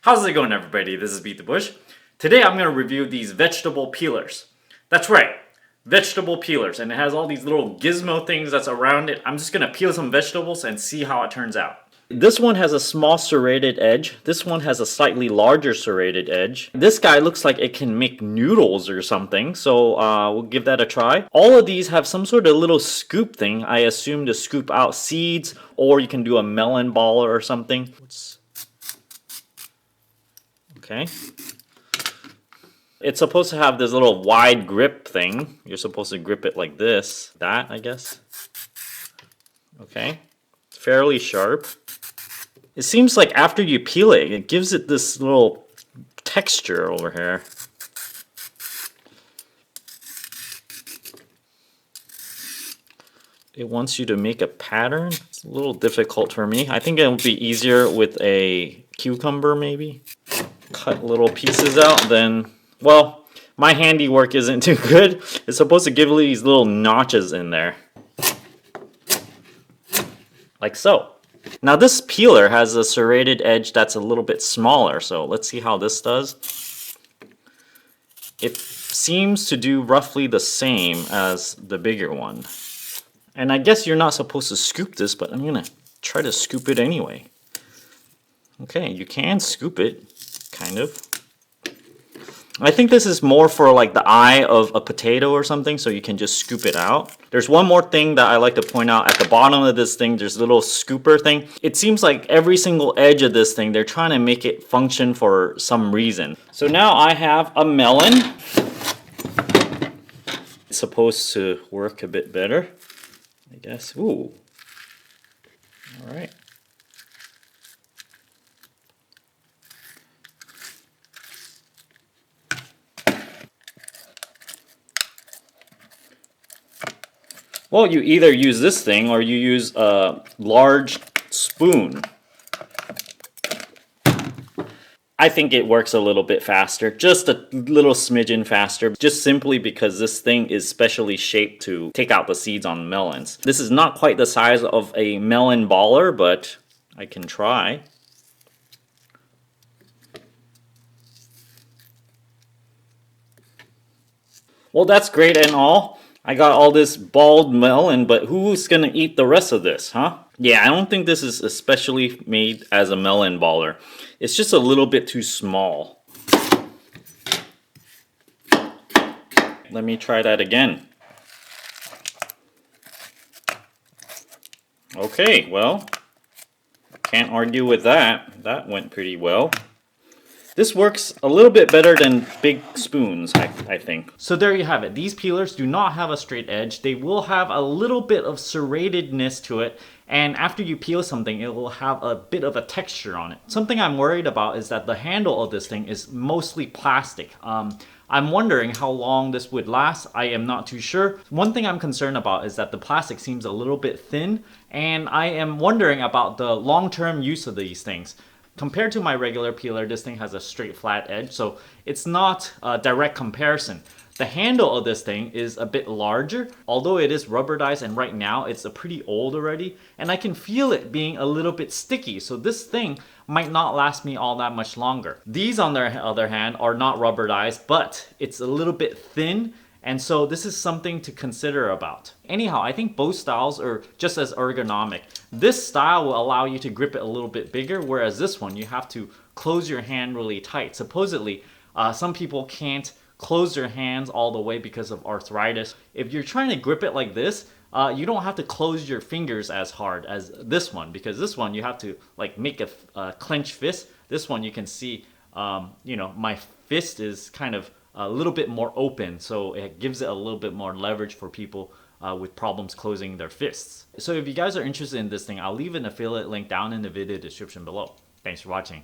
How's it going, everybody? This is Beat the Bush. Today I'm going to review these vegetable peelers. That's right, vegetable peelers, and it has all these little gizmo things that's around it. I'm just going to peel some vegetables and see how it turns out. This one has a small serrated edge. This one has a slightly larger serrated edge. This guy looks like it can make noodles or something, so we'll give that a try. All of these have some sort of little scoop thing, I assume, to scoop out seeds, or you can do a melon baller or something. Okay. It's supposed to have this little wide grip thing. You're supposed to grip it like this. That, I guess. Okay. Fairly sharp. It seems like after you peel it, it gives it this little texture over here. It wants you to make a pattern. It's a little difficult for me. I think it would be easier with a cucumber, maybe. Cut little pieces out, then, well, my handiwork isn't too good. It's supposed to give these little notches in there. Like so. Now this peeler has a serrated edge that's a little bit smaller, so let's see how this does. It seems to do roughly the same as the bigger one. And I guess you're not supposed to scoop this, but I'm gonna try to scoop it anyway. Okay, you can scoop it, kind of. I think this is more for like the eye of a potato or something, so you can just scoop it out. There's one more thing that I like to point out. At the bottom of this thing, there's a little scooper thing. It seems like every single edge of this thing, they're trying to make it function for some reason. So now I have a melon. It's supposed to work a bit better, I guess. Ooh. All right. Well, you either use this thing or you use a large spoon. I think it works a little bit faster, just a little smidgen faster, just simply because this thing is specially shaped to take out the seeds on melons. This is not quite the size of a melon baller, but I can try. Well, that's great and all. I got all this bald melon, but who's gonna eat the rest of this, huh? Yeah, I don't think this is especially made as a melon baller. It's just a little bit too small. Let me try that again. Okay, well, can't argue with that. That went pretty well. This works a little bit better than big spoons, I think. So there you have it. These peelers do not have a straight edge. They will have a little bit of serratedness to it. And after you peel something, it will have a bit of a texture on it. Something I'm worried about is that the handle of this thing is mostly plastic. I'm wondering how long this would last. I am not too sure. One thing I'm concerned about is that the plastic seems a little bit thin. And I am wondering about the long-term use of these things. Compared to my regular peeler, this thing has a straight flat edge, so it's not a direct comparison. The handle of this thing is a bit larger, although it is rubberized, and right now it's pretty old already, and I can feel it being a little bit sticky, so this thing might not last me all that much longer. These, on the other hand, are not rubberized, but it's a little bit thin, and so this is something to consider about. Anyhow, I think both styles are just as ergonomic. This style will allow you to grip it a little bit bigger, whereas this one, you have to close your hand really tight. Supposedly, some people can't close their hands all the way because of arthritis. If you're trying to grip it like this, you don't have to close your fingers as hard as this one, because this one you have to like make a clenched fist. This one you can see, you know, my fist is kind of a little bit more open, so it gives it a little bit more leverage for people with problems closing their fists. So if you guys are interested in this thing, I'll leave an affiliate link down in the video description below. Thanks for watching.